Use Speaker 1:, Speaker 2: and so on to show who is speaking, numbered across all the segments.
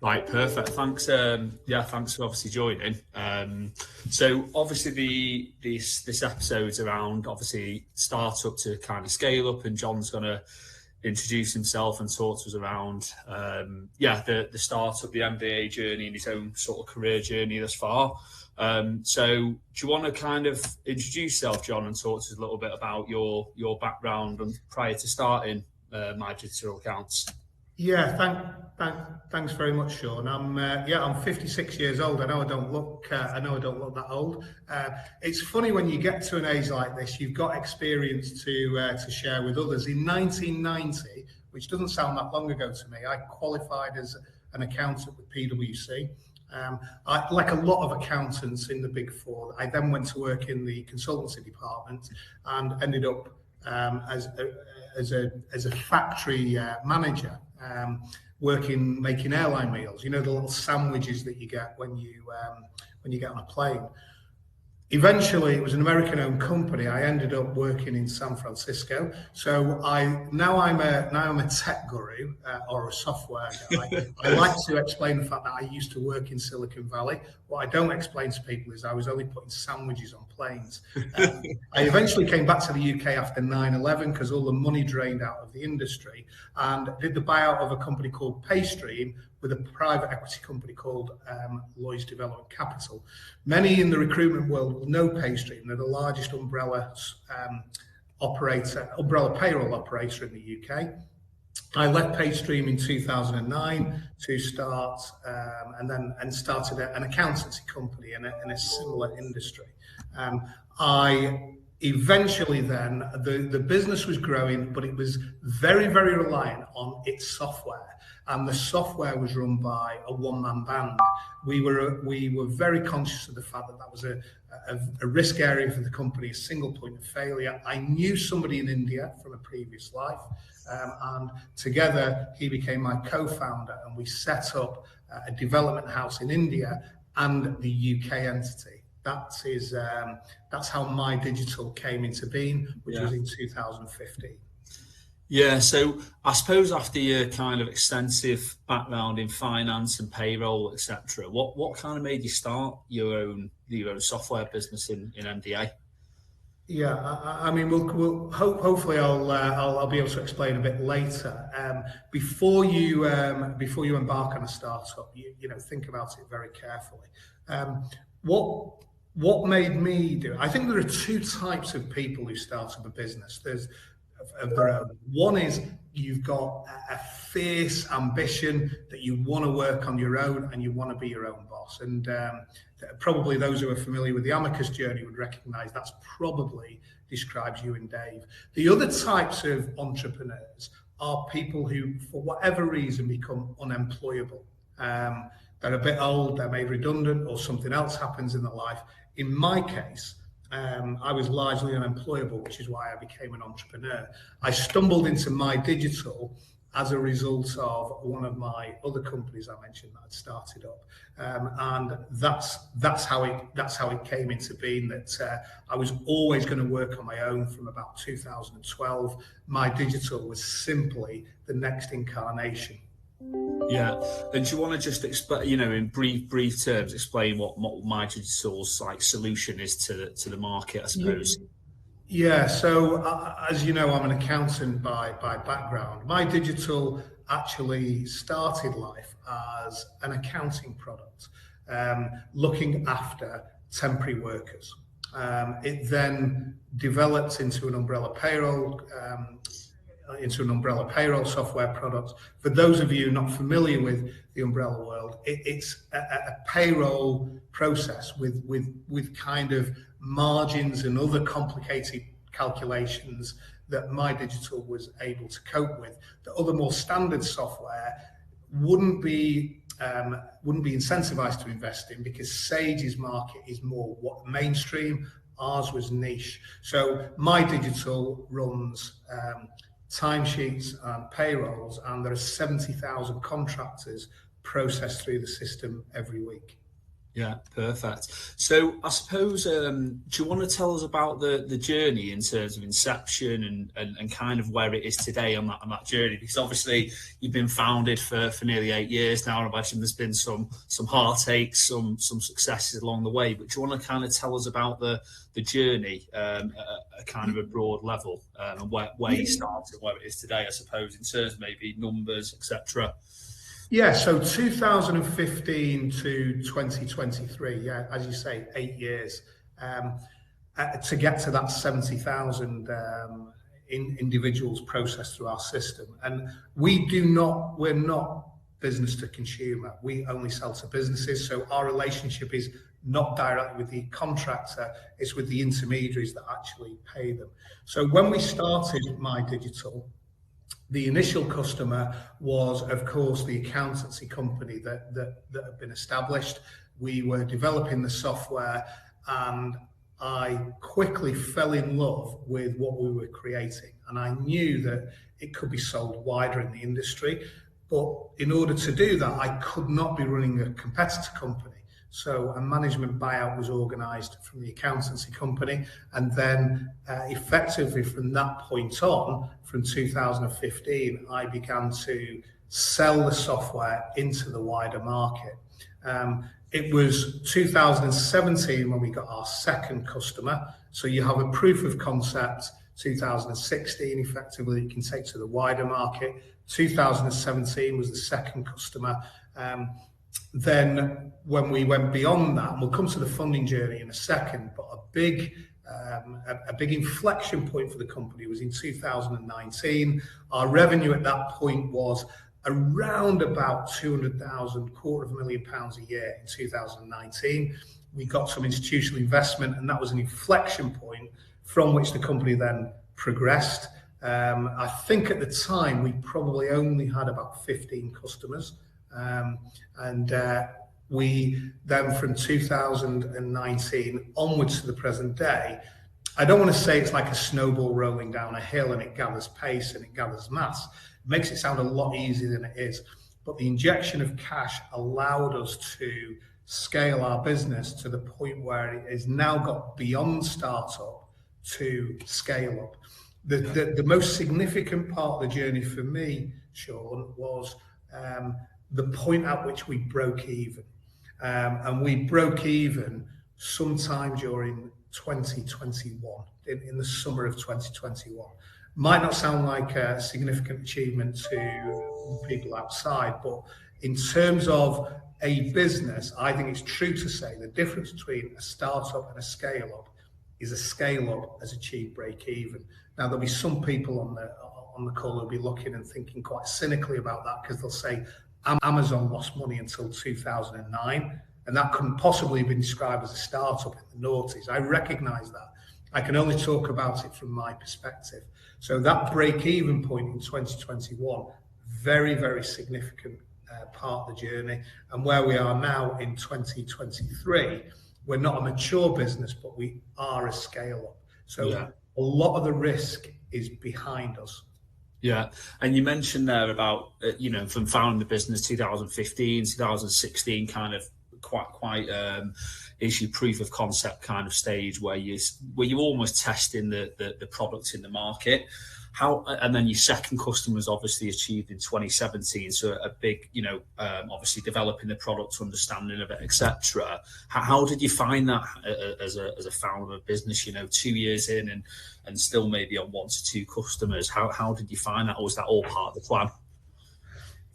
Speaker 1: Right, perfect. Thanks. Thanks for obviously joining. So obviously this episode's around obviously startup to kind of scale up, and John's going to introduce himself and talk to us around the startup, the MBA journey, and his own sort of career journey thus far. So do you want to kind of introduce yourself, John, and talk to us a little bit about your background and prior to starting My Digital Accounts?
Speaker 2: Yeah, thanks very much, Sean. I'm 56 years old. I know I don't look that old. It's funny when you get to an age like this, you've got experience to share with others. In 1990, which doesn't sound that long ago to me, I qualified as an accountant with PwC. Like a lot of accountants in the Big Four, I then went to work in the consultancy department and ended up as a factory manager, making airline meals. You know, the little sandwiches that you get when you get on a plane. Eventually, it was an American-owned company. I ended up working in San Francisco. So now I'm a tech guru or a software guy. I like to explain the fact that I used to work in Silicon Valley. What I don't explain to people is I was only putting sandwiches on planes. I eventually came back to the UK after 9/11 because all the money drained out of the industry, and did the buyout of a company called PayStream with a private equity company called Lloyds Development Capital. Many in the recruitment world will know PayStream. They're the largest umbrella payroll operator in the UK. I left PayStream in 2009 to start and started an accountancy company in a similar industry. I eventually then, the business was growing, but it was very, very reliant on its software. And the software was run by a one-man band. We were very conscious of the fact that was a risk area for the company, a single point of failure. I knew somebody in India from a previous life, and together he became my co-founder, and we set up a development house in India and the UK entity. That's how My Digital came into being, which was in 2015.
Speaker 1: Yeah, so I suppose after your kind of extensive background in finance and payroll, etc., what kind of made you start your own software business in MDA?
Speaker 2: Yeah, I mean, hopefully I'll be able to explain a bit later. Before you embark on a startup, you know, think about it very carefully. What made me do it? I think there are two types of people who start up a business. There's of their own. One is you've got a fierce ambition that you want to work on your own and you want to be your own boss. And probably those who are familiar with the Amicus journey would recognize that's probably describes you and Dave. The other types of entrepreneurs are people who, for whatever reason, become unemployable. They're a bit old, they're made redundant, or something else happens in their life. In my case, I was largely unemployable, which is why I became an entrepreneur. I stumbled into My Digital as a result of one of my other companies I mentioned that I'd started up, and that's how it came into being. That I was always going to work on my own from about 2012. My Digital was simply the next incarnation.
Speaker 1: Yeah, and do you want to just explain, you know, in brief terms, explain what My Digital's like solution is to the market, I suppose?
Speaker 2: Yeah. So as you know, I'm an accountant by background. My Digital actually started life as an accounting product, looking after temporary workers. It then developed into an umbrella payroll. Software product. For those of you not familiar with the umbrella world, it's a payroll process with kind of margins and other complicated calculations that My Digital was able to cope with. The other more standard software wouldn't be incentivized to invest in, because Sage's market is more mainstream. Ours was niche. So My Digital runs timesheets and payrolls, and there are 70,000 contractors processed through the system every week.
Speaker 1: Yeah, perfect. So I suppose, do you want to tell us about the journey in terms of inception and kind of where it is today on that journey? Because obviously you've been founded for nearly 8 years now. I imagine there's been some heartaches, some successes along the way. But do you want to kind of tell us about the journey at a kind of a broad level, and where you started, where it is today, I suppose, in terms of maybe numbers, etc.
Speaker 2: Yeah, so 2015 to 2023, yeah, as you say, 8 years to get to that 70,000 individuals processed through our system. And we're not business to consumer. We only sell to businesses. So our relationship is not directly with the contractor, it's with the intermediaries that actually pay them. So when we started My Digital, the initial customer was, of course, the accountancy company that had been established. We were developing the software, and I quickly fell in love with what we were creating. And I knew that it could be sold wider in the industry. But in order to do that, I could not be running a competitor company. So a management buyout was organised from the accountancy company, and then effectively from that point on, from 2015, I began to sell the software into the wider market. It was 2017 when we got our second customer. So you have a proof of concept, 2016 effectively you can take to the wider market. 2017 was the second customer. Then when we went beyond that, and we'll come to the funding journey in a second, but a big inflection point for the company was in 2019. Our revenue at that point was around about 200,000, £250,000 a year in 2019. We got some institutional investment, and that was an inflection point from which the company then progressed. I think at the time we probably only had about 15 customers. We then from 2019 onwards to the present day, I don't want to say it's like a snowball rolling down a hill and it gathers pace and it gathers mass. It makes it sound a lot easier than it is. But the injection of cash allowed us to scale our business to the point where it has now got beyond startup to scale up. The most significant part of the journey for me, Shaun, was the point at which we broke even. And we broke even sometime during 2021, in the summer of 2021. Might not sound like a significant achievement to people outside, but in terms of a business, I think it's true to say the difference between a startup and a scale-up is a scale-up has achieved break even. Now, there'll be some people on the call who'll be looking and thinking quite cynically about that, because they'll say, Amazon lost money until 2009, and that couldn't possibly have been described as a startup in the noughties. I recognise that. I can only talk about it from my perspective. So that break-even point in 2021, very, very significant part of the journey. And where we are now in 2023, we're not a mature business, but we are a scale-up. So yeah, a lot of the risk is behind us.
Speaker 1: Yeah, and you mentioned there about from founding the business 2015, 2016, kind of quite issue proof of concept kind of stage where you almost testing the product in the market. And then your second customer was obviously achieved in 2017, so a big obviously developing the product, understanding of it, etc. How did you find that as a founder of a business 2 years in and still maybe on 1 to 2 customers? How did you find that, or was that all part of the plan?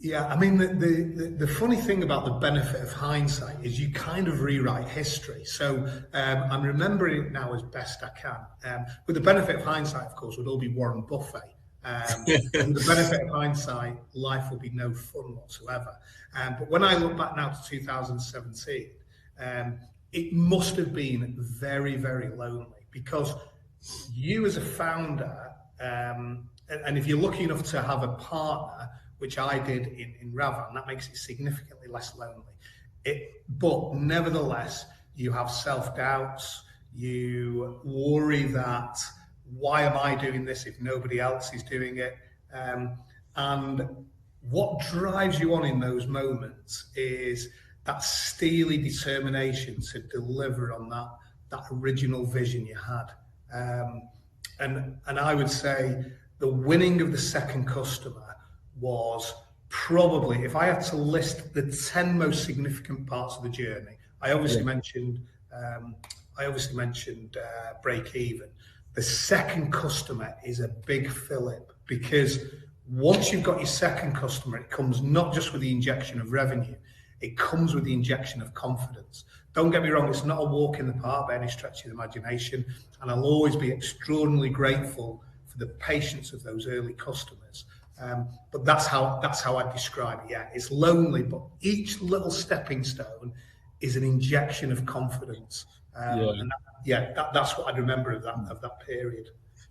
Speaker 2: Yeah, I mean, the funny thing about the benefit of hindsight is you kind of rewrite history. So I'm remembering it now as best I can. With the benefit of hindsight, of course, would all be Warren Buffett. And the benefit of hindsight, life will be no fun whatsoever. But when I look back now to 2017, it must have been very, very lonely, because you as a founder, and if you're lucky enough to have a partner, which I did in Ravan, that makes it significantly less lonely. But nevertheless, you have self-doubts, you worry that, why am I doing this if nobody else is doing it? And what drives you on in those moments is that steely determination to deliver on that original vision you had. And I would say the winning of the second customer was probably, if I had to list the 10 most significant parts of the journey, I obviously mentioned break even. The second customer is a big fillip, because once you've got your second customer, it comes not just with the injection of revenue, it comes with the injection of confidence. Don't get me wrong, it's not a walk in the park by any stretch of the imagination, and I'll always be extraordinarily grateful for the patience of those early customers. But that's how I describe it. Yeah, it's lonely, but each little stepping stone is an injection of confidence. And that's what I remember of that period.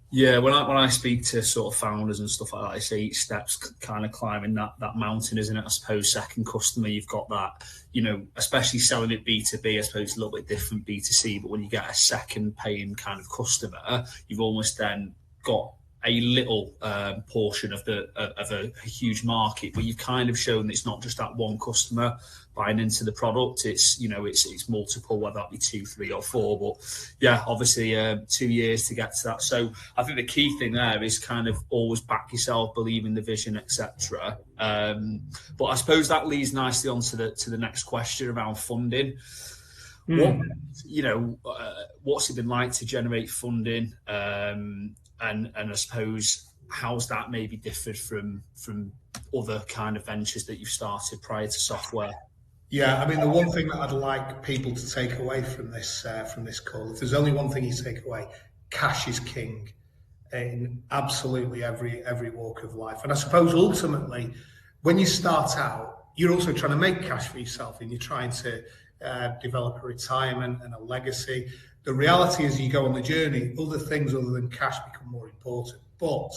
Speaker 1: Yeah, when I speak to sort of founders and stuff like that, I say each step's kind of climbing that mountain, isn't it? I suppose second customer, you've got that, especially selling it B2B, I suppose it's a little bit different B2C, but when you get a second paying kind of customer, you've almost then got a little portion of a huge market, but you've kind of shown that it's not just that one customer buying into the product. It's it's multiple, whether that be 2, 3, or 4. But yeah, obviously 2 years to get to that. So I think the key thing there is kind of always back yourself, believe in the vision, etc. But I suppose that leads nicely on to the next question around funding. What's it been like to generate funding? And I suppose how's that maybe differed from other kind of ventures that you've started prior to software?
Speaker 2: Yeah, I mean, the one thing that I'd like people to take away from this call, if there's only one thing you take away, cash is king in absolutely every walk of life. And I suppose ultimately, when you start out, you're also trying to make cash for yourself, and you're trying to develop a retirement and a legacy. The reality is, you go on the journey, other things other than cash become more important, but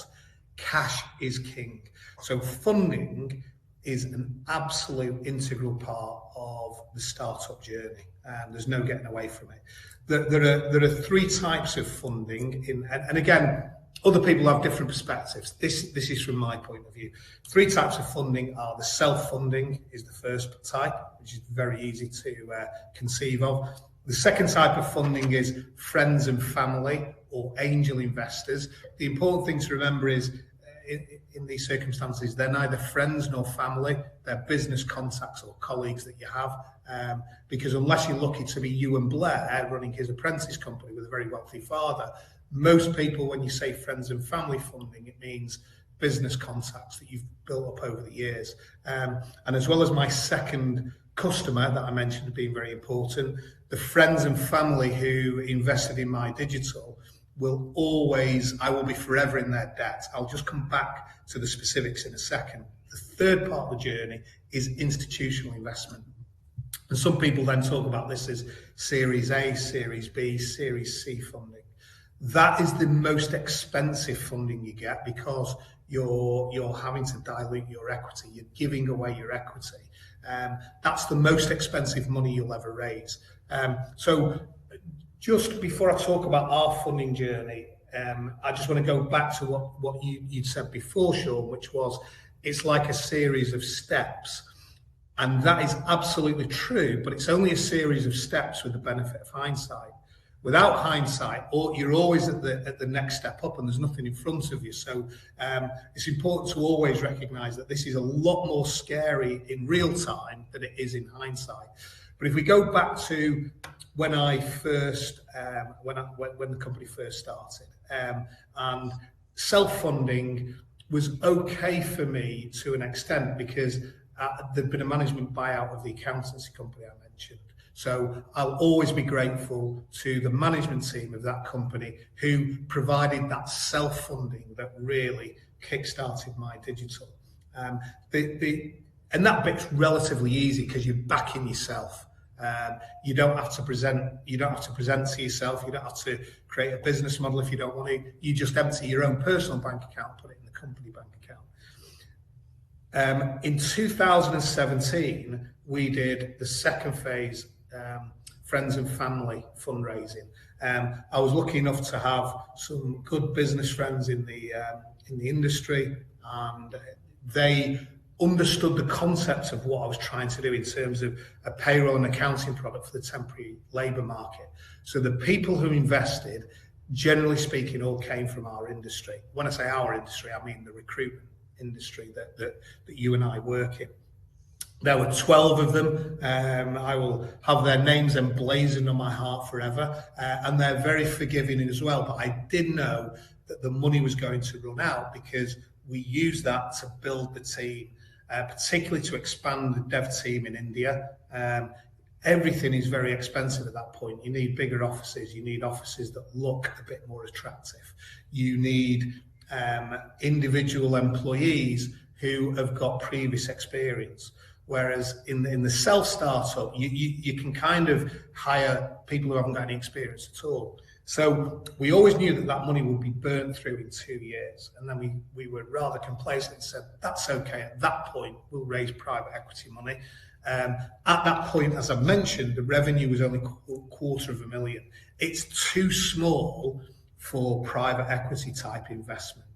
Speaker 2: cash is king. So funding is an absolute integral part of the startup journey, and there's no getting away from it. There are 3 types of funding, and again, other people have different perspectives. This is from my point of view. 3 types of funding are the self-funding is the first type, which is very easy to conceive of. The second type of funding is friends and family, or angel investors. The important thing to remember is, in these circumstances, they're neither friends nor family, they're business contacts or colleagues that you have, because unless you're lucky to be Ewan Blair running his apprentice company with a very wealthy father, most people, when you say friends and family funding, it means business contacts that you've built up over the years. And as well as my second customer that I mentioned being very important, the friends and family who invested in my digital I will be forever in their debt. I'll just come back to the specifics in a second. The third part of the journey is institutional investment. And some people then talk about this as Series A, Series B, Series C funding. That is the most expensive funding you get, because you're having to dilute your equity. You're giving away your equity. That's the most expensive money you'll ever raise. So just before I talk about our funding journey, I just want to go back to what you'd said before, Shaun, which was it's like a series of steps. And that is absolutely true, but it's only a series of steps with the benefit of hindsight. Without hindsight, you're always at the next step up, and there's nothing in front of you. So it's important to always recognise that this is a lot more scary in real time than it is in hindsight. But if we go back to when I first, when the company first started, and self-funding was okay for me to an extent, because there'd been a management buyout of the accountancy company I mentioned. So I'll always be grateful to the management team of that company who provided that self-funding that really kick-started my digital. And that bit's relatively easy because you're backing yourself. You don't have to present. You don't have to present to yourself. You don't have to create a business model if you don't want to. You just empty your own personal bank account, put it in the company bank account. In 2017, we did the second phase, friends and family fundraising. I was lucky enough to have some good business friends in the industry, and they understood the concept of what I was trying to do in terms of a payroll and accounting product for the temporary labour market. So the people who invested, generally speaking, all came from our industry. When I say our industry, I mean the recruitment industry that you and I work in. There were 12 of them. I will have their names emblazoned on my heart forever, and they're very forgiving as well. But I did know that the money was going to run out because we used that to build the team, particularly to expand the dev team in India. Everything is very expensive at that point. You need bigger offices. You need offices that look a bit more attractive. You need individual employees who have got previous experience. Whereas in the self-startup, you can kind of hire people who haven't got any experience at all. So we always knew that money would be burnt through in 2 years. And then we were rather complacent and said, that's okay. At that point, we'll raise private equity money. At that point, as I mentioned, the revenue was only $250,000. It's too small for private equity type investment.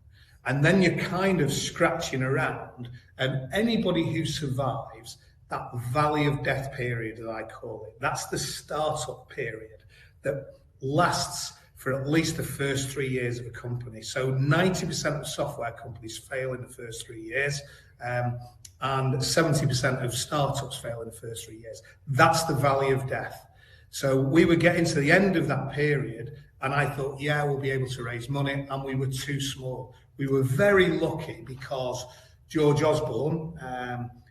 Speaker 2: And then you're kind of scratching around, and anybody who survives that valley of death period, as I call it, that's the startup period that lasts for at least the first 3 years of a company. So 90% of software companies fail in the first 3 years, and 70% of startups fail in the first 3 years. That's the valley of death. So we were getting to the end of that period, and I thought, yeah, we'll be able to raise money, and we were too small. We were very lucky because George Osborne,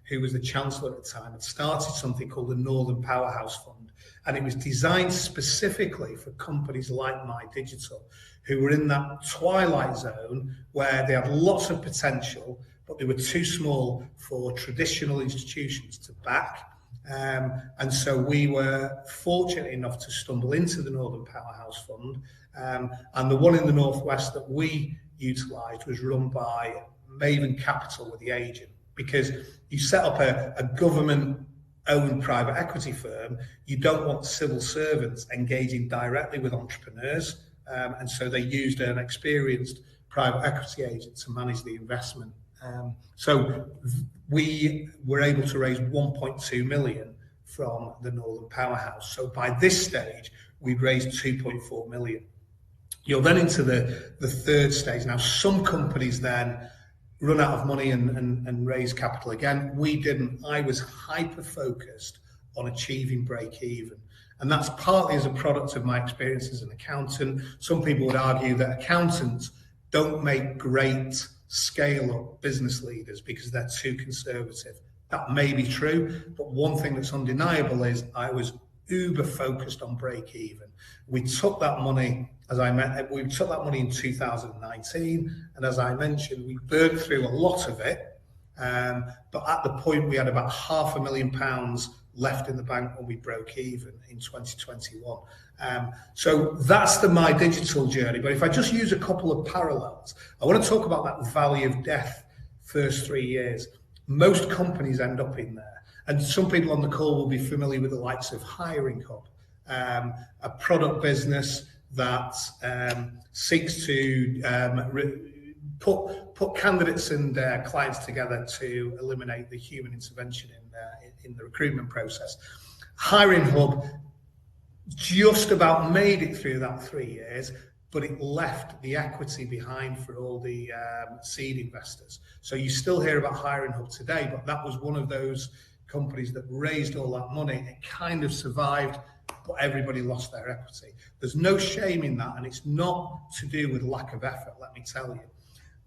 Speaker 2: who was the Chancellor at the time, had started something called the Northern Powerhouse Fund. And it was designed specifically for companies like MyDigital, who were in that twilight zone where they had lots of potential, but they were too small for traditional institutions to back. And so we were fortunate enough to stumble into the Northern Powerhouse Fund. And the one in the Northwest that we utilised was run by Maven Capital with the agent, because you set up a government-owned private equity firm, you don't want civil servants engaging directly with entrepreneurs, and so they used an experienced private equity agent to manage the investment. So we were able to raise 1.2 million from the Northern Powerhouse. So by this stage, we'd raised 2.4 million. You're then into the third stage. Now, some companies then run out of money and raise capital again. We didn't. I was hyper-focused on achieving break-even. And that's partly as a product of my experience as an accountant. Some people would argue that accountants don't make great scale-up business leaders because they're too conservative. That may be true, but one thing that's undeniable is I was uber focused on break-even. We took that money, we took that money in 2019, and as I mentioned, we burned through a lot of it. But at the point we had about £500,000 left in the bank when we broke even in 2021. So that's the MyDigital journey. But if I just use a couple of parallels, I want to talk about that valley of death first 3 years. Most companies end up in there. And some people on the call will be familiar with the likes of Hiring Hub, a product business that seeks to put candidates and clients together to eliminate the human intervention in the recruitment process. Hiring Hub just about made it through that 3 years, but it left the equity behind for all the seed investors. So you still hear about Hiring Hub today, but that was one of those companies that raised all that money. It kind of survived, but everybody lost their equity. There's no shame in that, and it's not to do with lack of effort, let me tell you.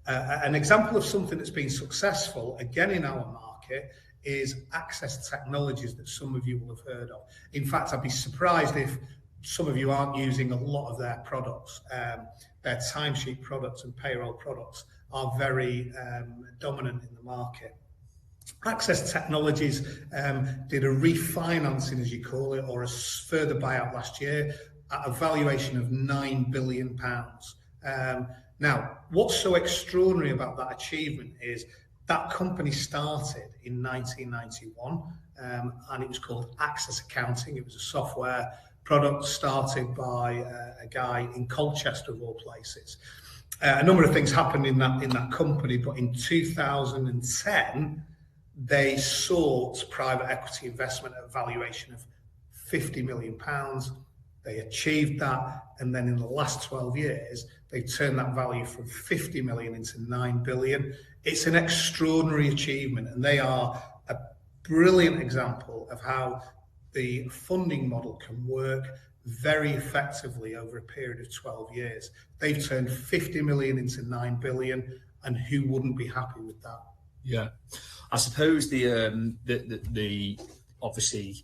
Speaker 2: An example of something that's been successful, again in our market, is Access Technologies that some of you will have heard of. In fact, I'd be surprised if some of you aren't using a lot of their products. Their timesheet products and payroll products are very dominant in the market. Access Technologies did a refinancing, as you call it, or a further buyout last year at a valuation of £9 billion. Now, what's so extraordinary about that achievement is that company started in 1991, and it was called Access Accounting. It was a software product started by a guy in Colchester, of all places. A number of things happened in that company, but in 2010, they sought private equity investment at a valuation of £50 million. They achieved that, and then in the last 12 years, they've turned that value from 50 million into 9 billion. It's an extraordinary achievement, and they are a brilliant example of how the funding model can work very effectively over a period of 12 years. They've turned 50 million into 9 billion, and who wouldn't be happy with that?
Speaker 1: Yeah, I suppose the obviously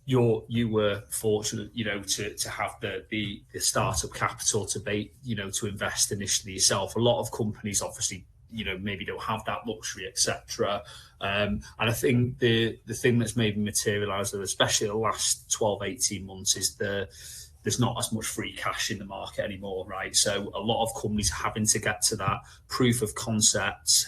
Speaker 1: you were fortunate, to have the startup capital to invest initially yourself. A lot of companies obviously maybe don't have that luxury, etc. And I think the thing that's maybe materialised, especially the last 12-18 months, is there's not as much free cash in the market anymore, right? So a lot of companies are having to get to that proof of concept,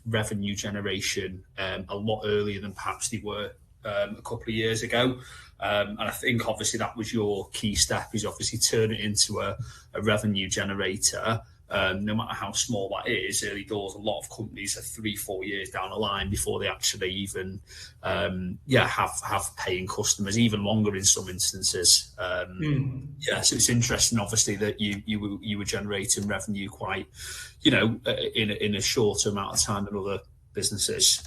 Speaker 1: revenue generation a lot earlier than perhaps they were a couple of years ago. And I think obviously that was your key step, is obviously turn it into a revenue generator. No matter how small that is, early doors, a lot of companies are 3-4 years down the line before they actually even have paying customers, even longer in some instances. So it's interesting, obviously, that you were generating revenue quite, in a shorter amount of time than other businesses.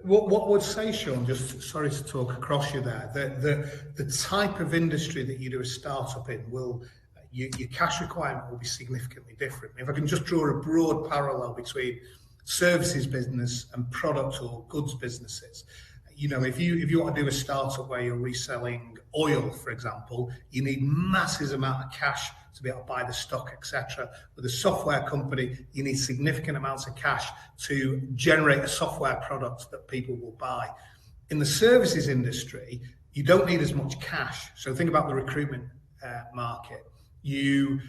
Speaker 2: What I would say, Sean, just sorry to talk across you there, the type of industry that you do a startup in will, your cash requirement will be significantly different. If I can just draw a broad parallel between services business and product or goods businesses, if you want to do a startup where you're reselling oil, for example, you need massive amount of cash to be able to buy the stock, etc. With a software company, you need significant amounts of cash to generate a software product that people will buy. In the services industry, you don't need as much cash. So think about the recruitment market. You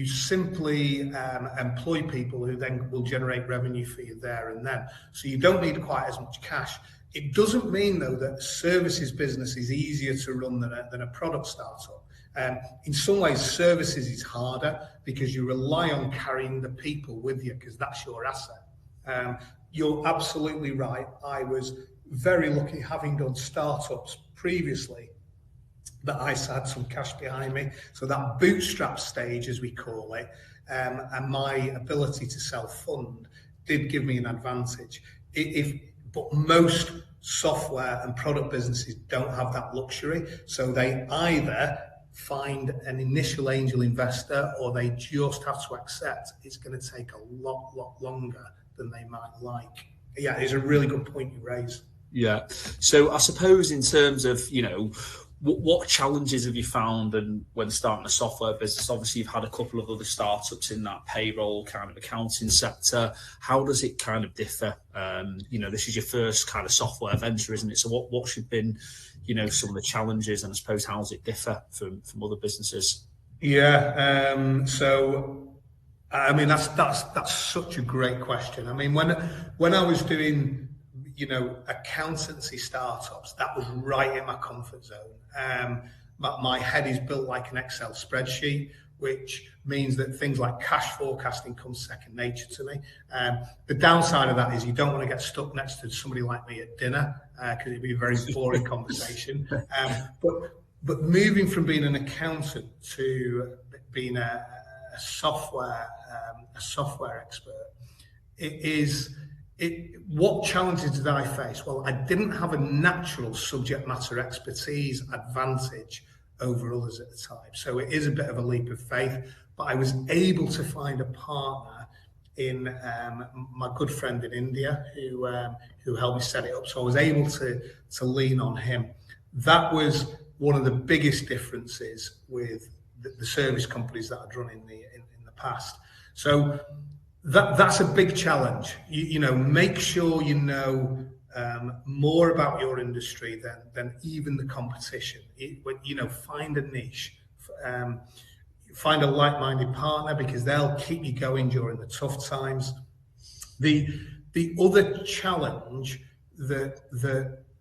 Speaker 2: simply employ people who then will generate revenue for you there and then. So you don't need quite as much cash. It doesn't mean, though, that a services business is easier to run than a product startup. In some ways, services is harder because you rely on carrying the people with you, because that's your asset. You're absolutely right. I was very lucky, having done startups previously, that I had some cash behind me. So that bootstrap stage, as we call it, and my ability to self-fund did give me an advantage. But most software and product businesses don't have that luxury. So they either find an initial angel investor, or they just have to accept it's going to take a lot longer than they might like. Yeah, it's a really good point you raise.
Speaker 1: Yeah. So I suppose in terms of, what challenges have you found and when starting a software business? Obviously, you've had a couple of other startups in that payroll kind of accounting sector. How does it kind of differ? This is your first kind of software venture, isn't it? So what should have been, some of the challenges, and I suppose how does it differ from other businesses?
Speaker 2: Yeah. So, I mean, that's such a great question. I mean, when I was doing accountancy startups, that was right in my comfort zone. My head is built like an Excel spreadsheet, which means that things like cash forecasting comes second nature to me. The downside of that is you don't want to get stuck next to somebody like me at dinner, because it'd be a very boring conversation. But moving from being an accountant to being a software expert, what challenges did I face? Well, I didn't have a natural subject matter expertise advantage over others at the time. So it is a bit of a leap of faith, but I was able to find a partner in my good friend in India who helped me set it up. So I was able to lean on him. That was one of the biggest differences with the service companies that I'd run in the past. So that's a big challenge. Make sure you know more about your industry than even the competition. Find a niche, find a like-minded partner, because they'll keep you going during the tough times. The other challenge that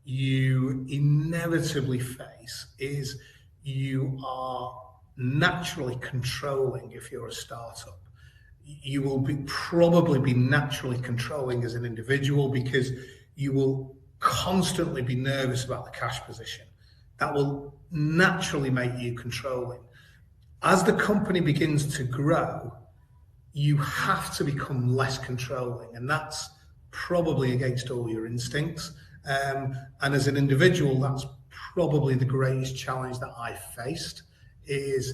Speaker 2: you inevitably face is you are naturally controlling if you're a startup. you will probably be naturally controlling as an individual, because you will constantly be nervous about the cash position. That will naturally make you controlling. As the company begins to grow, you have to become less controlling, and that's probably against all your instincts. And as an individual, that's probably the greatest challenge that I faced, is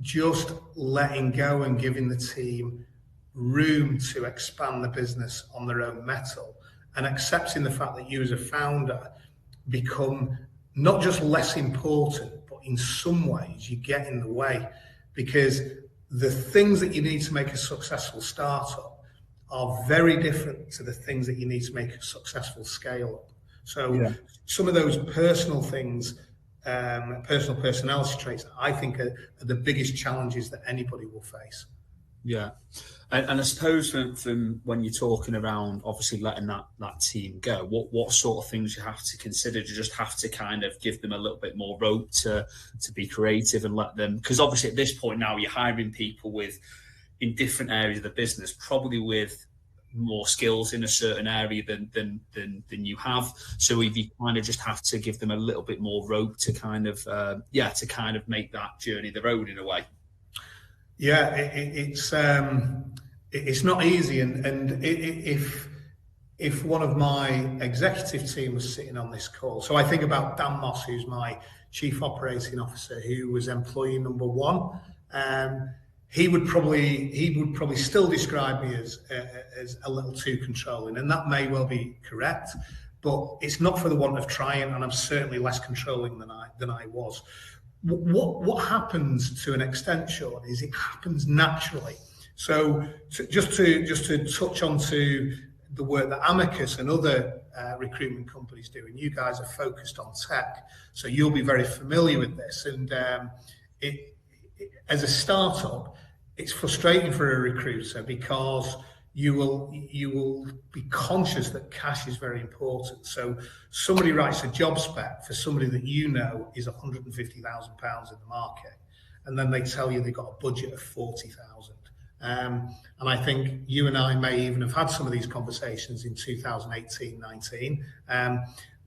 Speaker 2: just letting go and giving the team room to expand the business on their own metal, and accepting the fact that you as a founder become not just less important, but in some ways you get in the way, because the things that you need to make a successful startup are very different to the things that you need to make a successful scale up. So some of those personal things, personal personality traits, I think are the biggest challenges that anybody will face.
Speaker 1: Yeah. And I suppose from when you're talking around obviously letting that team go, what sort of things you have to consider? Do you just have to kind of give them a little bit more rope to be creative and let them, because obviously at this point now you're hiring people in different areas of the business, probably with more skills in a certain area than you have. So if you kind of just have to give them a little bit more rope to kind of make that journey their own in a way.
Speaker 2: Yeah, it's not easy, and if one of my executive team was sitting on this call, so I think about Dan Moss, who's my chief operating officer, who was employee number one. He would probably still describe me as a little too controlling, and that may well be correct, but it's not for the want of trying, and I'm certainly less controlling than I was. What happens to an extent, Shaun, is it happens naturally. So just to touch on to the work that Amicus and other recruitment companies do, and you guys are focused on tech, so you'll be very familiar with this. And as a startup, it's frustrating for a recruiter, because you will be conscious that cash is very important. So somebody writes a job spec for somebody that you know is £150,000 in the market, and then they tell you they've got a budget of 40,000. And I think you and I may even have had some of these conversations in 2018-19.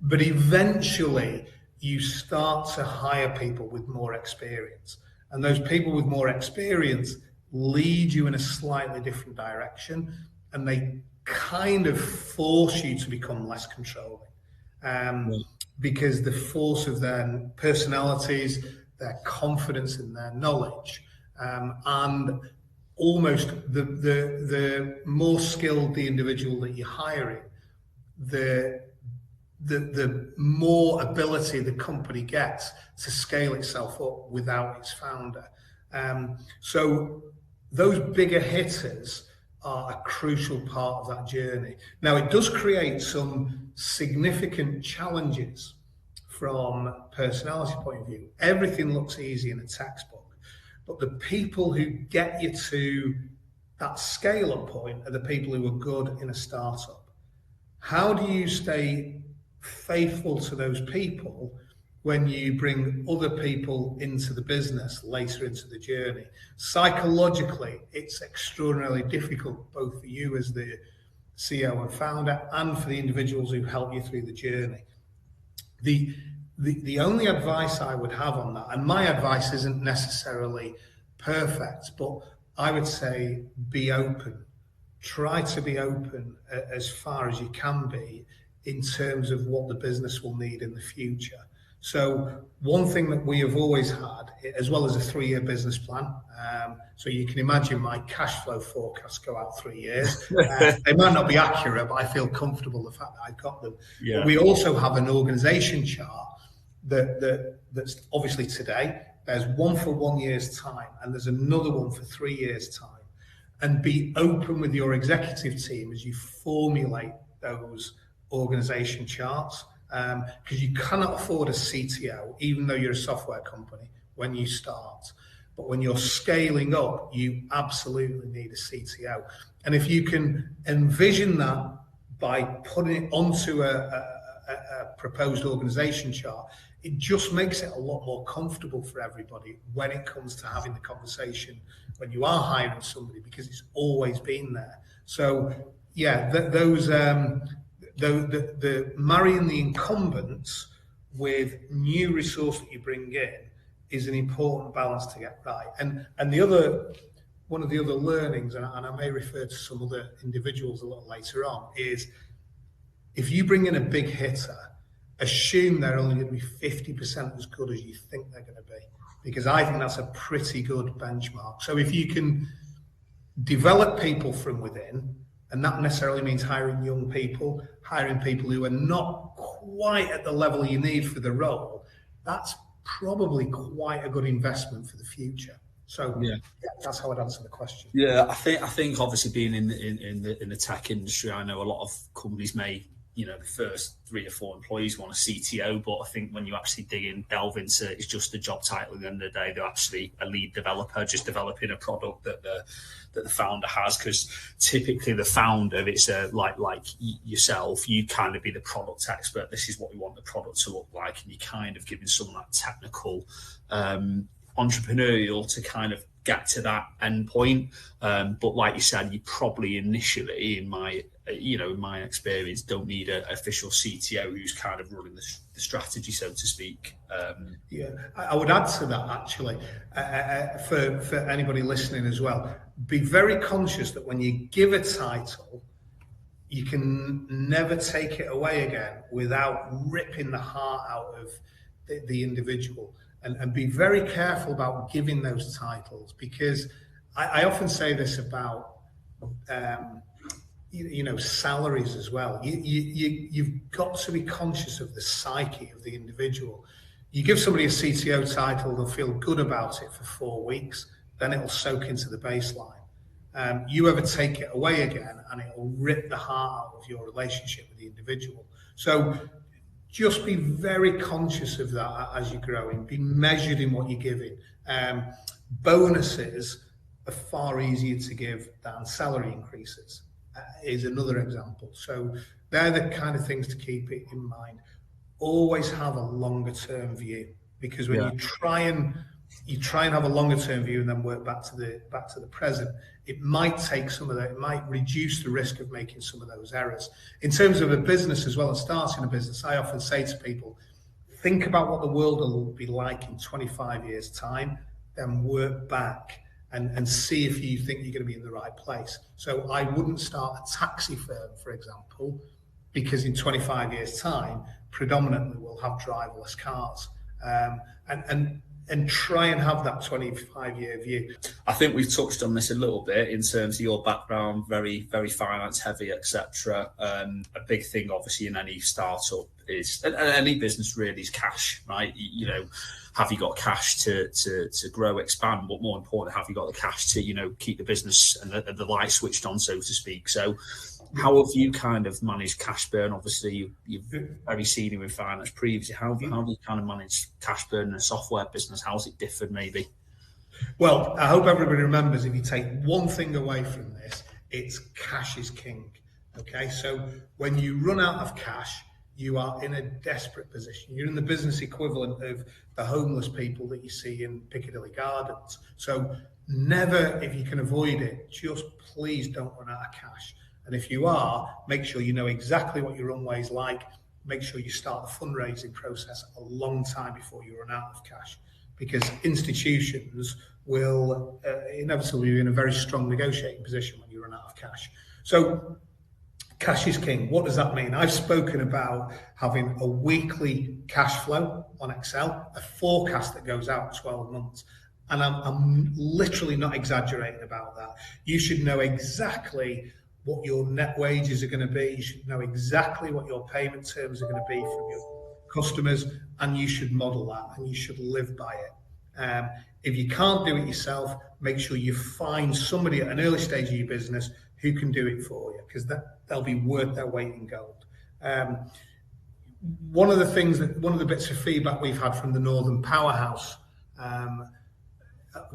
Speaker 2: But eventually you start to hire people with more experience, and those people with more experience lead you in a slightly different direction, and they kind of force you to become less controlling, because the force of their personalities, their confidence in their knowledge, and almost the more skilled the individual that you're hiring, the more ability the company gets to scale itself up without its founder. So those bigger hitters are a crucial part of that journey. Now, it does create some significant challenges from a personality point of view. Everything looks easy in a textbook, but the people who get you to that scale-up point are the people who are good in a startup. How do you stay faithful to those people when you bring other people into the business later into the journey? Psychologically, it's extraordinarily difficult, both for you as the CEO and founder and for the individuals who help you through the journey. The only advice I would have on that, and my advice isn't necessarily perfect, but I would say be open. Try to be open as far as you can be in terms of what the business will need in the future. So one thing that we have always had, as well as a 3-year business plan, so you can imagine my cash flow forecasts go out 3 years. They might not be accurate, but I feel comfortable the fact that I've got them. Yeah. But we also have an organisation chart that's obviously today. There's one for 1 year's time, and there's another one for 3 years' time. And be open with your executive team as you formulate those organisation charts. Because you cannot afford a CTO, even though you're a software company, when you start. But when you're scaling up, you absolutely need a CTO. And if you can envision that by putting it onto a a proposed organisation chart, it just makes it a lot more comfortable for everybody when it comes to having the conversation when you are hiring somebody, because it's always been there. So yeah, the marrying the incumbents with new resource that you bring in is an important balance to get right. And one of the other learnings, and I may refer to some other individuals a little later on, is if you bring in a big hitter, assume they're only going to be 50% as good as you think they're going to be, because I think that's a pretty good benchmark. So if you can develop people from within, and that necessarily means hiring young people, hiring people who are not quite at the level you need for the role, that's probably quite a good investment for the future. So yeah, that's how I'd answer the question.
Speaker 1: Yeah, I think obviously being in the tech industry, I know a lot of companies may, the first 3 or 4 employees want a CTO, but I think when you actually delve into it's just a job title. At the end of the day, they're actually a lead developer, just developing a product that the founder has. Because typically the founder, it's like yourself, you kind of be the product expert. This is what we want the product to look like, and you're kind of giving some of that technical, entrepreneurial to kind of get to that end point. But like you said, you probably initially, in my experience, don't need an official CTO who's kind of running the strategy, so to speak.
Speaker 2: Yeah, I would add to that actually, for anybody listening as well, be very conscious that when you give a title, you can never take it away again without ripping the heart out of the individual. And be very careful about giving those titles, because I often say this about salaries as well. You've got to be conscious of the psyche of the individual. You give somebody a CTO title, they'll feel good about it for 4 weeks, then it'll soak into the baseline. You ever take it away again and it'll rip the heart out of your relationship with the individual. So just be very conscious of that as you're growing. Be measured in what you're giving. Bonuses are far easier to give than salary increases, is another example. So they're the kind of things to keep it in mind. Always have a longer term view, because when you try and have a longer term view and then work back to the present, it might take some of that, it might reduce the risk of making some of those errors. In terms of a business as well, and starting a business, I often say to people, think about what the world will be like in 25 years' time, then work back and see if you think you're going to be in the right place. So I wouldn't start a taxi firm, for example, because in 25 years' time, predominantly we'll have driverless cars. And try and have that 25-year view.
Speaker 1: I think we've touched on this a little bit in terms of your background, very, very finance heavy, etc. A big thing, obviously, in any startup is, and any business really, is cash, right? Have you got cash to grow, expand? But more important, have you got the cash to, keep the business and the light switched on, so to speak? So how have you kind of managed cash burn? Obviously, you're very senior in finance previously. How have you kind of managed cash burn in a software business? How's it differed, maybe?
Speaker 2: Well, I hope everybody remembers, if you take one thing away from this, it's cash is king. Okay, so when you run out of cash, you are in a desperate position. You're in the business equivalent of the homeless people that you see in Piccadilly Gardens. So never, if you can avoid it, just please don't run out of cash. And if you are, make sure you know exactly what your runway is like. Make sure you start the fundraising process a long time before you run out of cash, because institutions will inevitably be in a very strong negotiating position when you run out of cash. So cash is king. What does that mean? I've spoken about having a weekly cash flow on Excel, a forecast that goes out 12 months. And I'm literally not exaggerating about that. You should know exactly what your net wages are going to be. You should know exactly what your payment terms are going to be from your customers, and you should model that and you should live by it. If you can't do it yourself, make sure you find somebody at an early stage of your business who can do it for you, because they'll be worth their weight in gold. One of the bits of feedback we've had from the Northern Powerhouse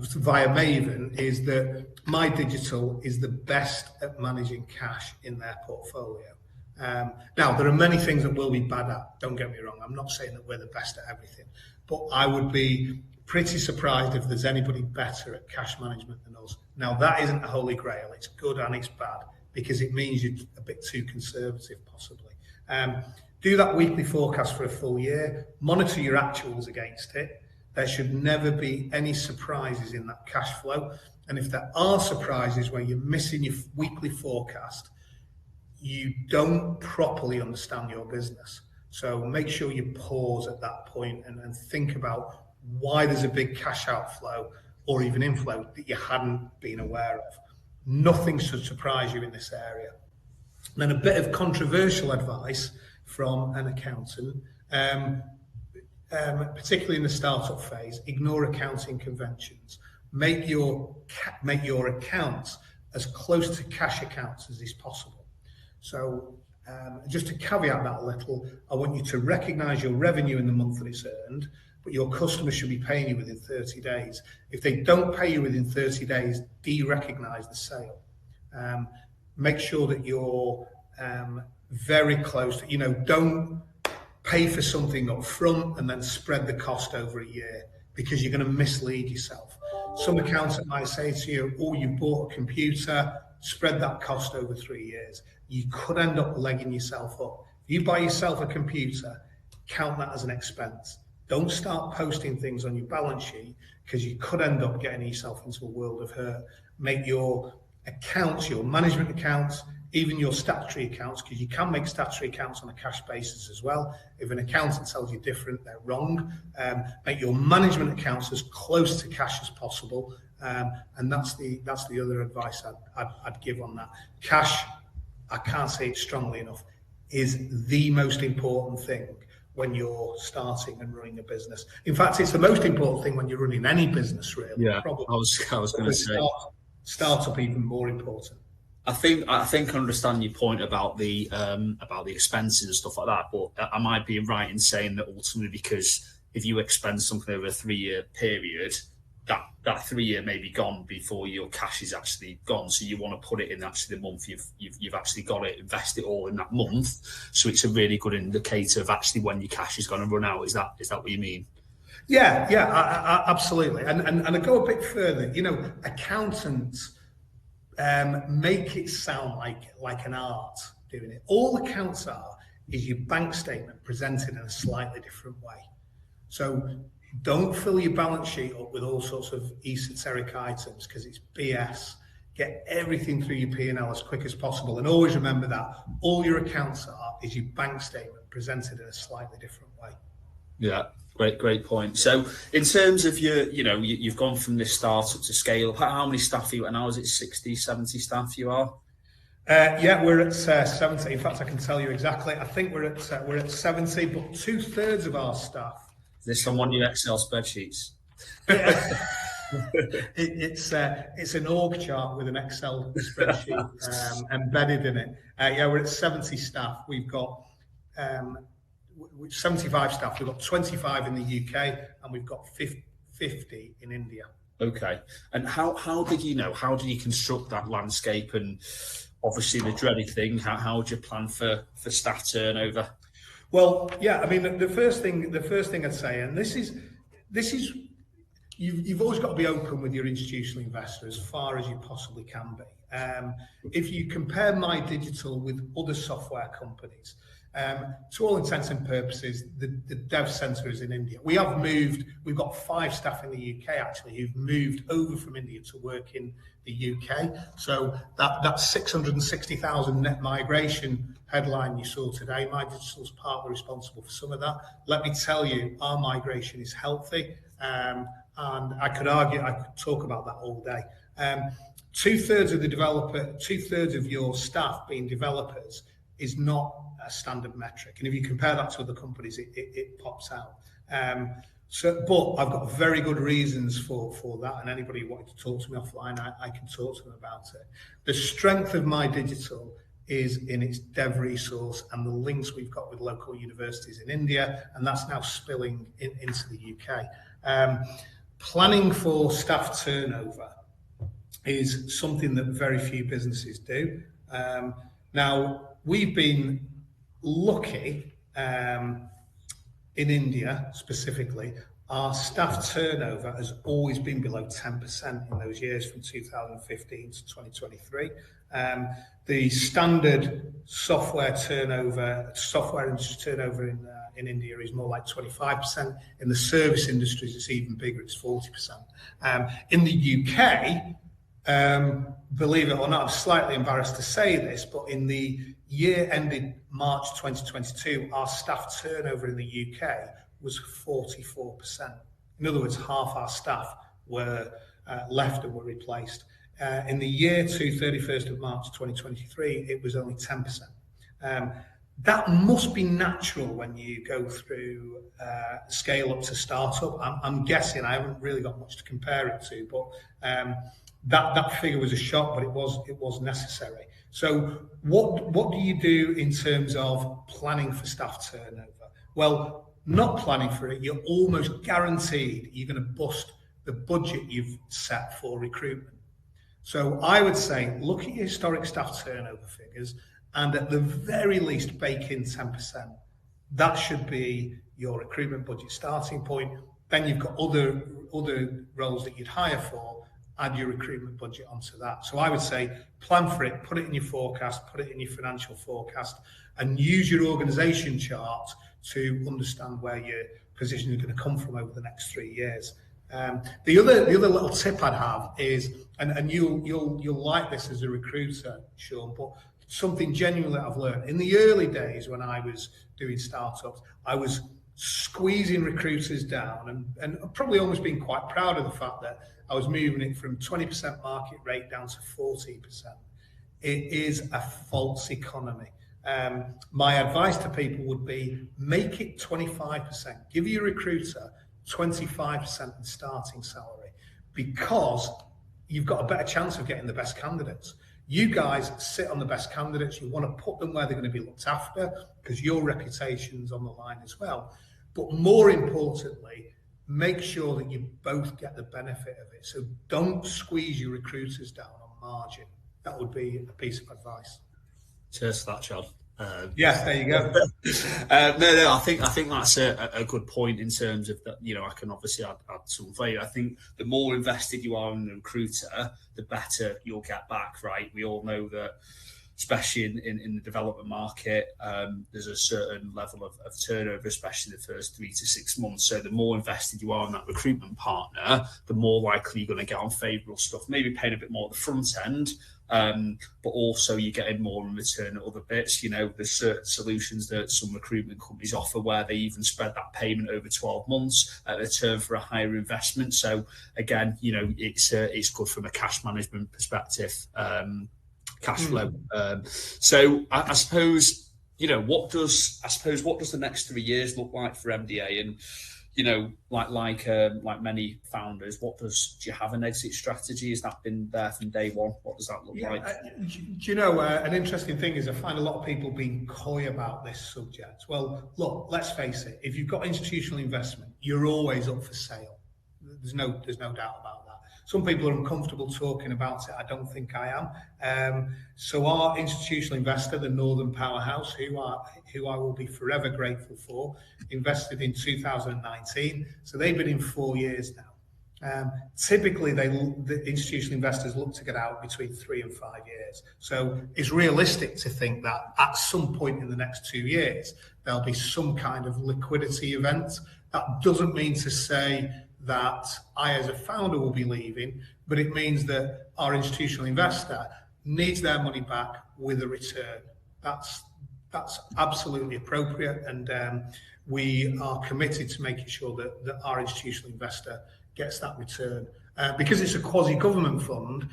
Speaker 2: via Maven is that My Digital is the best at managing cash in their portfolio. Now, there are many things that we'll be bad at, don't get me wrong. I'm not saying that we're the best at everything, but I would be pretty surprised if there's anybody better at cash management than us. Now, that isn't a holy grail. It's good and it's bad because it means you're a bit too conservative, possibly. Do that weekly forecast for a full year, monitor your actuals against it. There should never be any surprises in that cash flow. And if there are surprises where you're missing your weekly forecast, you don't properly understand your business. So make sure you pause at that point and think about why there's a big cash outflow or even inflow that you hadn't been aware of. Nothing should surprise you in this area. And then a bit of controversial advice from an accountant, particularly in the startup phase: ignore accounting conventions. Make your accounts as close to cash accounts as is possible. So just to caveat that a little, I want you to recognise your revenue in the month that it's earned, but your customers should be paying you within 30 days. If they don't pay you within 30 days, de-recognise the sale. Make sure that you're very close to, don't pay for something up front and then spread the cost over a year, because you're going to mislead yourself. Some accountant might say to you, oh, you bought a computer, spread that cost over 3 years. You could end up legging yourself up. If you buy yourself a computer, count that as an expense. Don't start posting things on your balance sheet, because you could end up getting yourself into a world of hurt. Make your accounts, your management accounts, even your statutory accounts, because you can make statutory accounts on a cash basis as well. If an accountant tells you different, they're wrong. Make your management accounts as close to cash as possible, and that's the other advice I'd give on that. Cash, I can't say it strongly enough, is the most important thing when you're starting and running a business. In fact, it's the most important thing when you're running any business, really.
Speaker 1: Yeah,
Speaker 2: probably.
Speaker 1: I was going to say
Speaker 2: startup even more important.
Speaker 1: I think I understand your point about the expenses and stuff like that, but I might be right in saying that ultimately, because if you expense something over a 3-year period, that 3 year may be gone before your cash is actually gone. So you want to put it in actually the month you've actually got it, invest it all in that month. So it's a really good indicator of actually when your cash is going to run out. Is that what you mean?
Speaker 2: Yeah, absolutely. And I go a bit further. Accountants make it sound like an art doing it. All accounts are is your bank statement presented in a slightly different way. So don't fill your balance sheet up with all sorts of esoteric items, because it's BS. Get everything through your P&L as quick as possible, and always remember that all your accounts are is your bank statement presented in a slightly different way.
Speaker 1: Yeah. Great point. So in terms of you've gone from this startup to scale. How many staff are you at now? Is it 60, 70 staff you are?
Speaker 2: Yeah, we're at 70. In fact, I can tell you exactly. I think we're at 70, but 2/3 of our staff.
Speaker 1: Is this on one of your Excel spreadsheets?
Speaker 2: It's an org chart with an Excel spreadsheet embedded in it. Yeah, we're at 70 staff. We've got 75 staff. We've got 25 in the UK, and we've got 50 in India.
Speaker 1: Okay. And how did you construct that landscape? And obviously the dreaded thing, how would you plan for staff turnover?
Speaker 2: Well, yeah, I mean, the first thing I'd say, and this is you've always got to be open with your institutional investor as far as you possibly can be. If you compare My Digital with other software companies, to all intents and purposes, the dev center is in India. We've got 5 staff in the UK actually who've moved over from India to work in the UK. So that 660,000 net migration headline you saw today, My Digital's partly responsible for some of that. Let me tell you, our migration is healthy, and I could talk about that all day. 2/3 of your staff being developers is not a standard metric, and if you compare that to other companies, it pops out. But I've got very good reasons for that, and anybody wanting to talk to me offline, I can talk to them about it. The strength of My Digital is in its dev resource and the links we've got with local universities in India, and that's now spilling into the UK. Planning for staff turnover is something that very few businesses do. Now, we've been lucky in India specifically. Our staff turnover has always been below 10% in those years from 2015 to 2023. The standard software industry turnover in India is more like 25%. In the service industries, it's even bigger, it's 40%. In the UK, believe it or not, I'm slightly embarrassed to say this, but in the year ended March 2022, our staff turnover in the UK was 44%. In other words, half our staff were left and were replaced. In the year to 31st of March 2023, it was only 10%. That must be natural when you go through scale up to startup. I'm guessing, I haven't really got much to compare it to, but that figure was a shock, but it was necessary. So what do you do in terms of planning for staff turnover? Well, not planning for it, you're almost guaranteed you're going to bust the budget you've set for recruitment. So I would say, look at your historic staff turnover figures, and at the very least, bake in 10%. That should be your recruitment budget starting point. Then you've got other roles that you'd hire for, add your recruitment budget onto that. So I would say, plan for it, put it in your forecast, put it in your financial forecast, and use your organisation chart to understand where your position is going to come from over the next 3 years. The other little tip I'd have is, and you'll like this as a recruiter, Shaun, but something genuinely I've learned. In the early days when I was doing startups, I was squeezing recruiters down and probably almost being quite proud of the fact that I was moving it from 20% market rate down to 14%. It is a false economy. My advice to people would be, make it 25%. Give your recruiter 25% in starting salary, because you've got a better chance of getting the best candidates. You guys sit on the best candidates. You want to put them where they're going to be looked after, because your reputation's on the line as well. But more importantly, make sure that you both get the benefit of it. So don't squeeze your recruiters down on margin. That would be a piece of advice.
Speaker 1: Cheers for that, John.
Speaker 2: Yes, there you go.
Speaker 1: No, I think that's a good point in terms of that. You know, I can obviously add some flavor. I think the more invested you are in a recruiter, the better you'll get back. Right? We all know that, especially in the development market, there's a certain level of turnover, especially the first 3 to 6 months. So the more invested you are in that recruitment partner, the more likely you're going to get on favourable stuff. Maybe paying a bit more at the front end. But also you're getting more in return at other bits. You know, there's certain solutions that some recruitment companies offer where they even spread that payment over 12 months at a return for a higher investment. So again, you know, it's good from a cash management perspective, cash flow. So I suppose, you know, what does the next 3 years look like for MDA? And you know, like many founders, do you have an exit strategy? Has that been there from day one? What does that look like?
Speaker 2: Do you know, an interesting thing is I find a lot of people being coy about this subject. Well, look, let's face it. If you've got institutional investment, you're always up for sale. There's no doubt about that. Some people are uncomfortable talking about it. I don't think I am. So our institutional investor, the Northern Powerhouse, who I will be forever grateful for, invested in 2019. So they've been in 4 years now. Typically, the institutional investors look to get out between 3 and 5 years. So it's realistic to think that at some point in the next 2 years, there'll be some kind of liquidity event. That doesn't mean to say that I, as a founder, will be leaving, but it means that our institutional investor needs their money back with a return. That's absolutely appropriate, and we are committed to making sure that our institutional investor gets that return. Because it's a quasi-government fund,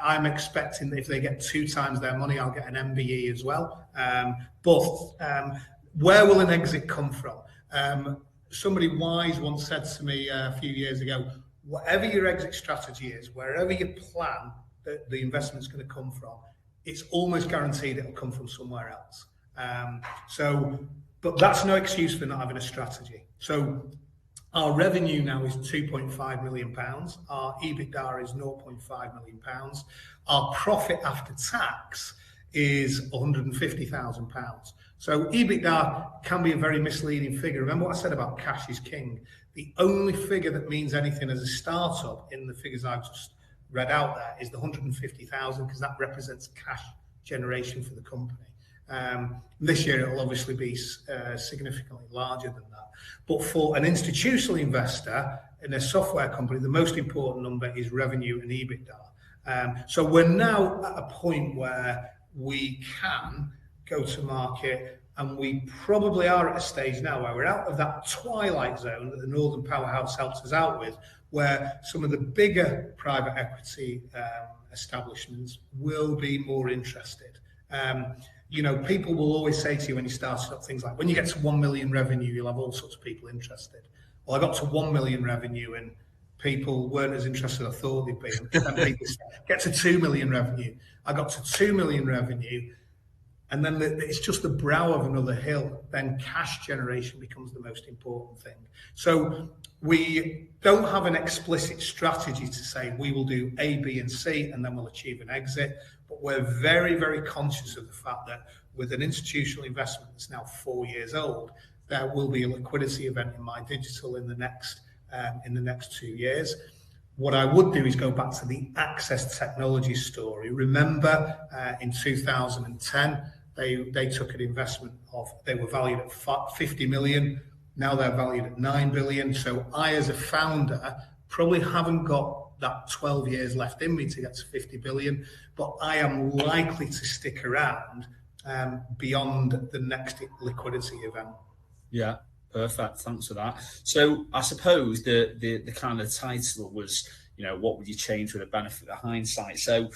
Speaker 2: I'm expecting that if they get 2 times their money, I'll get an MBE as well. But where will an exit come from? Somebody wise once said to me a few years ago, whatever your exit strategy is, wherever you plan that the investment's going to come from, it's almost guaranteed it'll come from somewhere else. But that's no excuse for not having a strategy. So our revenue now is £2.5 million. Our EBITDA is £0.5 million. Our profit after tax is £150,000. So EBITDA can be a very misleading figure. Remember what I said about cash is king. The only figure that means anything as a startup in the figures I've just read out there is the 150,000, because that represents cash generation for the company. This year it will obviously be significantly larger than that. But for an institutional investor in a software company, the most important number is revenue and EBITDA. So we're now at a point where we can go to market, and we probably are at a stage now where we're out of that twilight zone that the Northern Powerhouse helps us out with, where some of the bigger private equity establishments will be more interested. You know, people will always say to you when you start up things like, when you get to 1 million revenue, you'll have all sorts of people interested. Well, I got to 1 million revenue and people weren't as interested as I thought they'd be. And then people get to 2 million revenue. I got to 2 million revenue, and then it's just the brow of another hill. Then cash generation becomes the most important thing. So we don't have an explicit strategy to say we will do A, B, and C, and then we'll achieve an exit. But we're very, very conscious of the fact that with an institutional investment that's now 4 years old, there will be a liquidity event in My Digital in the next 2 years. What I would do is go back to the Access Technology story. Remember, in 2010, they took an investment they were valued at 50 million. Now they're valued at 9 billion. So I, as a founder, probably haven't got that 12 years left in me to get to 50 billion, but I am likely to stick around beyond the next liquidity event.
Speaker 1: Yeah, perfect. Thanks for that. So I suppose the kind of title was, you know, what would you change with the benefit of hindsight? So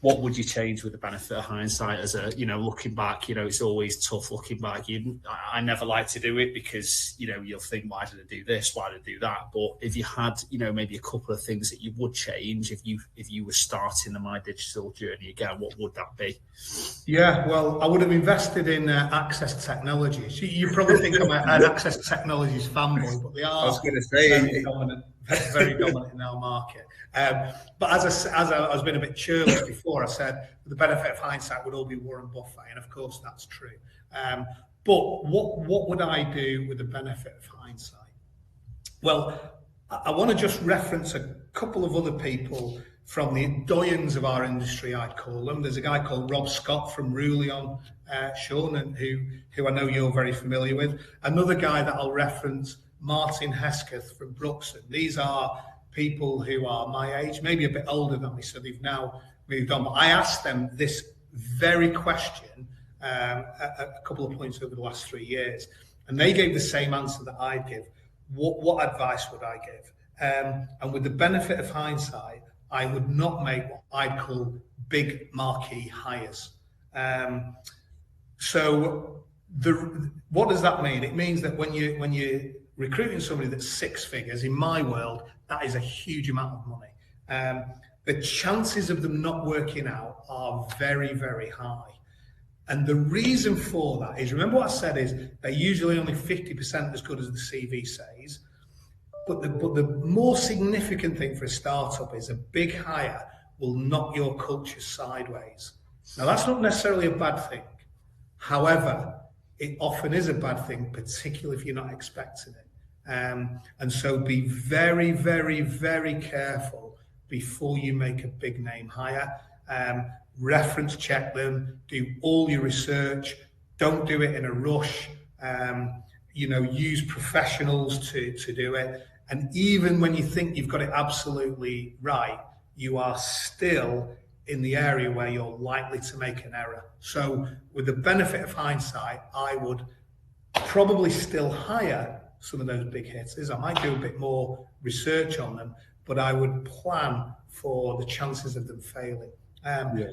Speaker 1: what would you change with the benefit of hindsight? As a, you know, looking back, you know, it's always tough looking back. I never like to do it because, you know, you'll think, why did I do this? Why did I do that? But if you had, you know, maybe a couple of things that you would change if you were starting the My Digital journey again, what would that be?
Speaker 2: Yeah, well, I would have invested in Access Technologies. You probably think I'm an Access Technologies fanboy, but they are, I was going to say, very dominant in our market. But as I was being a bit churlish before, I said the benefit of hindsight would all be Warren Buffett, and of course that's true. But what would I do with the benefit of hindsight? Well, I want to just reference a couple of other people from the doyens of our industry, I'd call them. There's a guy called Rob Scott from Whelan, Shaun, and who I know you're very familiar with. Another guy that I'll reference, Martin Hesketh from Brookson. These are people who are my age, maybe a bit older than me, so they've now moved on. But I asked them this very question at a couple of points over the last 3 years, and they gave the same answer that I'd give. What advice would I give? And with the benefit of hindsight, I would not make what I'd call big marquee hires. So what does that mean? It means that when you're recruiting somebody that's 6 figures, in my world, that is a huge amount of money. The chances of them not working out are very, very high. And the reason for that is, remember what I said is, they're usually only 50% as good as the CV says. But the more significant thing for a startup is a big hire will knock your culture sideways. Now, that's not necessarily a bad thing. However, it often is a bad thing, particularly if you're not expecting it. And so be very, very, very careful before you make a big name hire. Reference check them, do all your research, don't do it in a rush. Use professionals to do it. And even when you think you've got it absolutely right, you are still in the area where you're likely to make an error. So with the benefit of hindsight, I would probably still hire some of those big hitters. I might do a bit more research on them, but I would plan for the chances of them failing.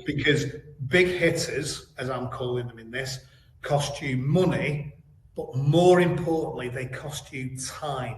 Speaker 2: Because big hitters, as I'm calling them in this, cost you money, but more importantly, they cost you time.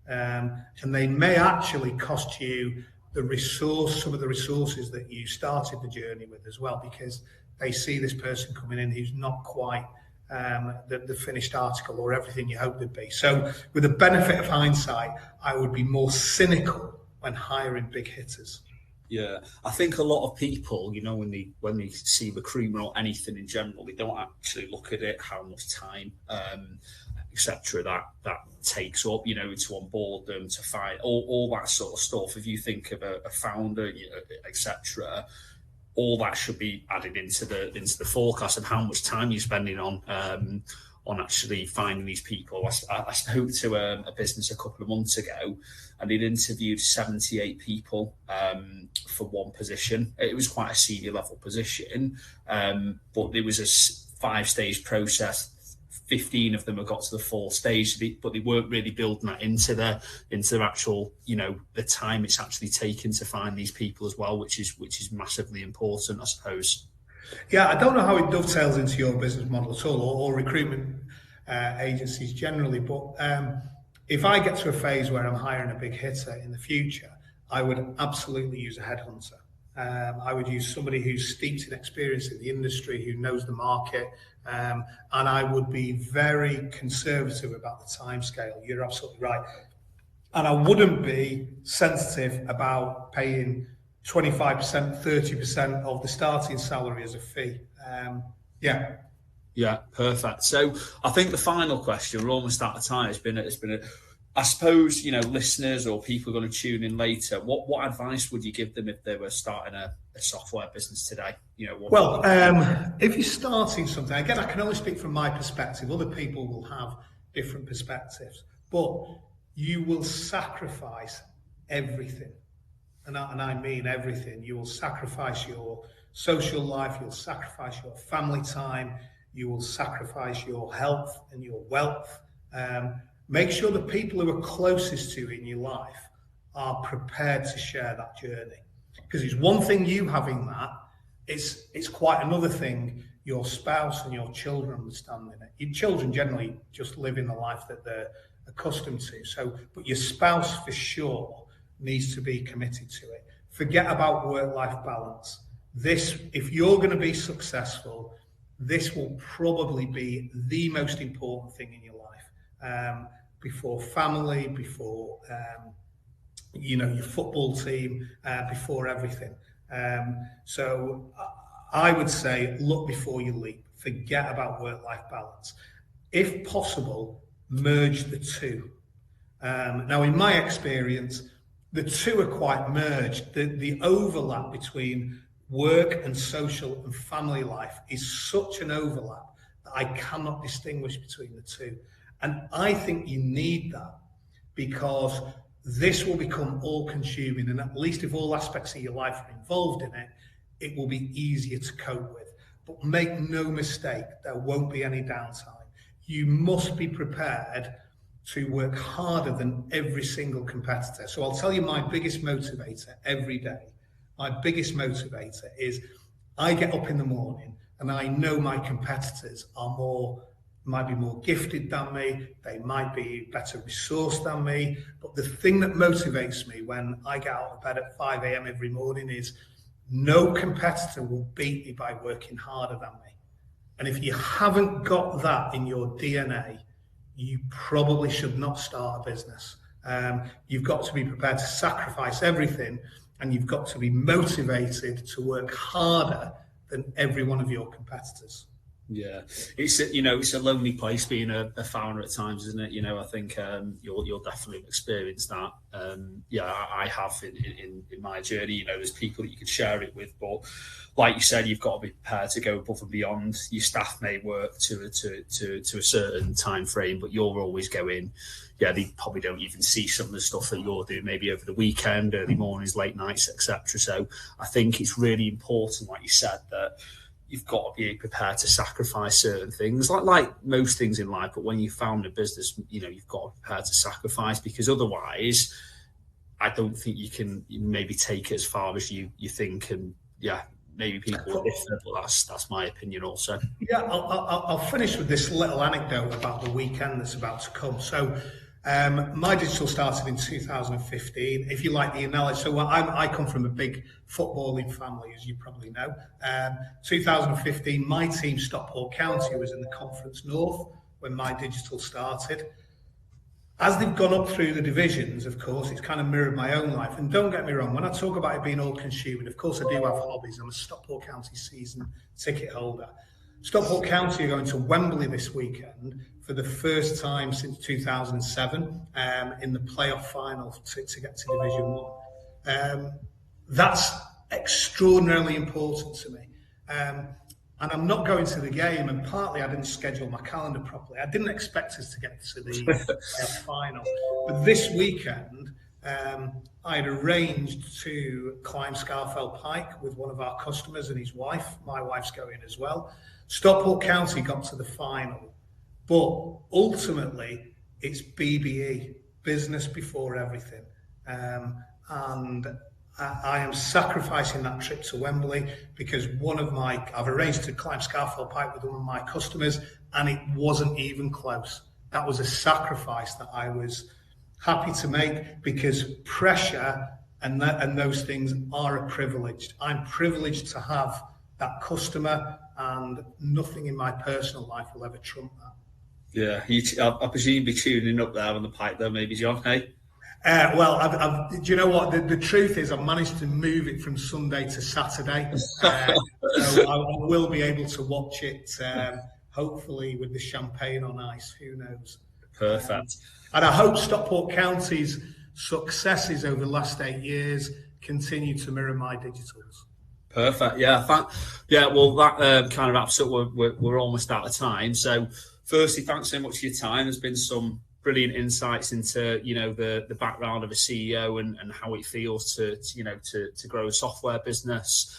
Speaker 2: And they may actually cost you some of the resources that you started the journey with as well, because they see this person coming in who's not quite the finished article or everything you hoped they'd be. So with the benefit of hindsight, I would be more cynical when hiring big hitters.
Speaker 1: Yeah, I think a lot of people, you know, when they see recruitment or anything in general, they don't actually look at it, how much time, etc. That takes up, you know, to onboard them, to find all that sort of stuff. If you think of a founder, you know, etc., all that should be added into the forecast and how much time you're spending on actually finding these people. I spoke to a business a couple of months ago, and they'd interviewed 78 people for one position. It was quite a senior level position, but there was a 5-stage process. 15 of them have got to the 4th stage, but they weren't really building that into their actual, you know, the time it's actually taken to find these people as well, which is massively important, I suppose.
Speaker 2: Yeah, I don't know how it dovetails into your business model at all, or recruitment agencies generally, but if I get to a phase where I'm hiring a big hitter in the future, I would absolutely use a headhunter. I would use somebody who's steeped in experience in the industry, who knows the market, and I would be very conservative about the timescale. You're absolutely right. And I wouldn't be sensitive about paying 25%, 30% of the starting salary as a fee. Yeah.
Speaker 1: Yeah, perfect. So I think the final question, we're almost out of time. It's been I suppose, you know, listeners or people are going to tune in later. What advice would you give them if they were starting a software business today? You know,
Speaker 2: if you're starting something, again, I can only speak from my perspective. Other people will have different perspectives, but you will sacrifice everything. And I mean everything. You will sacrifice your social life, you'll sacrifice your family time, you will sacrifice your health and your wealth. Make sure the people who are closest to you in your life are prepared to share that journey. Because it's one thing you having that, it's quite another thing your spouse and your children understanding it. Your children generally just live in the life that they're accustomed to. So, but your spouse for sure needs to be committed to it. Forget about work-life balance. This, if you're going to be successful, this will probably be the most important thing in your life. Before family, before you know, your football team, before everything. So I would say look before you leap. Forget about work-life balance. If possible, merge the two. Now, in my experience, the two are quite merged. The overlap between work and social and family life is such an overlap that I cannot distinguish between the two. And I think you need that because this will become all-consuming, and at least if all aspects of your life are involved in it, it will be easier to cope with. But make no mistake, there won't be any downtime. You must be prepared to work harder than every single competitor. So I'll tell you my biggest motivator every day. My biggest motivator is I get up in the morning and I know my competitors might be more gifted than me, they might be better resourced than me, but the thing that motivates me when I get out of bed at 5 a.m. every morning is no competitor will beat me by working harder than me. And if you haven't got that in your DNA, you probably should not start a business. You've got to be prepared to sacrifice everything, and you've got to be motivated to work harder than every one of your competitors.
Speaker 1: Yeah, it's a lonely place being a founder at times, isn't it? You know, I think you'll definitely experience that. I have in my journey. You know, there's people that you could share it with, but like you said, you've got to be prepared to go above and beyond. Your staff may work to a certain time frame, but you're always going. Yeah, they probably don't even see some of the stuff that you're doing, maybe over the weekend, early mornings, late nights, etc. So I think it's really important, like you said, that you've got to be prepared to sacrifice certain things, like most things in life. But when you found a business, you know, you've got to be prepared to sacrifice, because otherwise, I don't think you can maybe take it as far as you think. And yeah, maybe people will differ, but that's my opinion also.
Speaker 2: Yeah, I'll finish with this little anecdote about the weekend that's about to come. So my digital started in 2015, if you like the analogy. So I come from a big footballing family, as you probably know. 2015, my team, Stockport County, was in the Conference North when my digital started. as they've gone up through the divisions, of course, it's kind of mirrored my own life. And don't get me wrong, when I talk about it being all consuming, of course I do have hobbies. I'm a Stockport County season ticket holder. Stockport County are going to Wembley this weekend for the first time since 2007 in the playoff final to get to Division 1. That's extraordinarily important to me. And I'm not going to the game, and partly I didn't schedule my calendar properly. I didn't expect us to get to the final. But this weekend, I had arranged to climb Scarfell Pike with one of our customers and his wife. My wife's going as well. Stockport County got to the final. But ultimately, it's BBE, business before everything. And I am sacrificing that trip to Wembley because I've arranged to climb Scarfell Pike with one of my customers, and it wasn't even close. That was a sacrifice that I was happy to make because pressure and those things are a privilege. I'm privileged to have that customer, and nothing in my personal life will ever trump that.
Speaker 1: Yeah, I presume you'd be tuning up there on the Pike though, maybe, John, hey?
Speaker 2: Well, do you know what? The truth is I've managed to move it from Sunday to Saturday. So I will be able to watch it, hopefully with the champagne on ice. Who knows?
Speaker 1: Perfect.
Speaker 2: And I hope Stockport County's successes over the last 8 years continue to mirror my digitals.
Speaker 1: Perfect. Yeah. Well, that kind of wraps up. We're almost out of time. So, firstly, thanks so much for your time. There's been some brilliant insights into the background of a CEO and how it feels to grow a software business.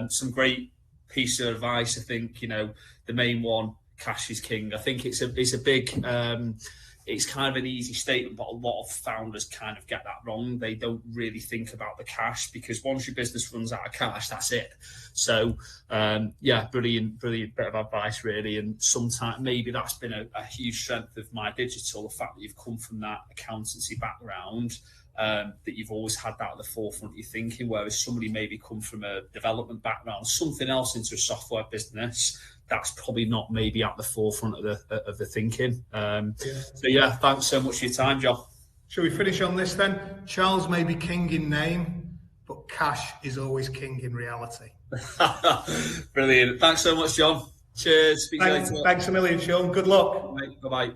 Speaker 1: Some great piece of advice. I think the main one, cash is king. I think it's a big. It's kind of an easy statement, but a lot of founders kind of get that wrong. They don't really think about the cash because once your business runs out of cash, that's it. So, brilliant bit of advice, really. And sometimes maybe that's been a huge strength of my digital, the fact that you've come from that accountancy background, that you've always had that at the forefront of your thinking, whereas somebody maybe come from a development background, something else into a software business, that's probably not maybe at the forefront of the thinking. So thanks so much for your time, John.
Speaker 2: Shall we finish on this then? Charles may be king in name, but cash is always king in reality.
Speaker 1: Brilliant. Thanks so much, John. Cheers. Speak to you later.
Speaker 2: Thanks a million, Sean. Good luck.
Speaker 1: Bye-bye.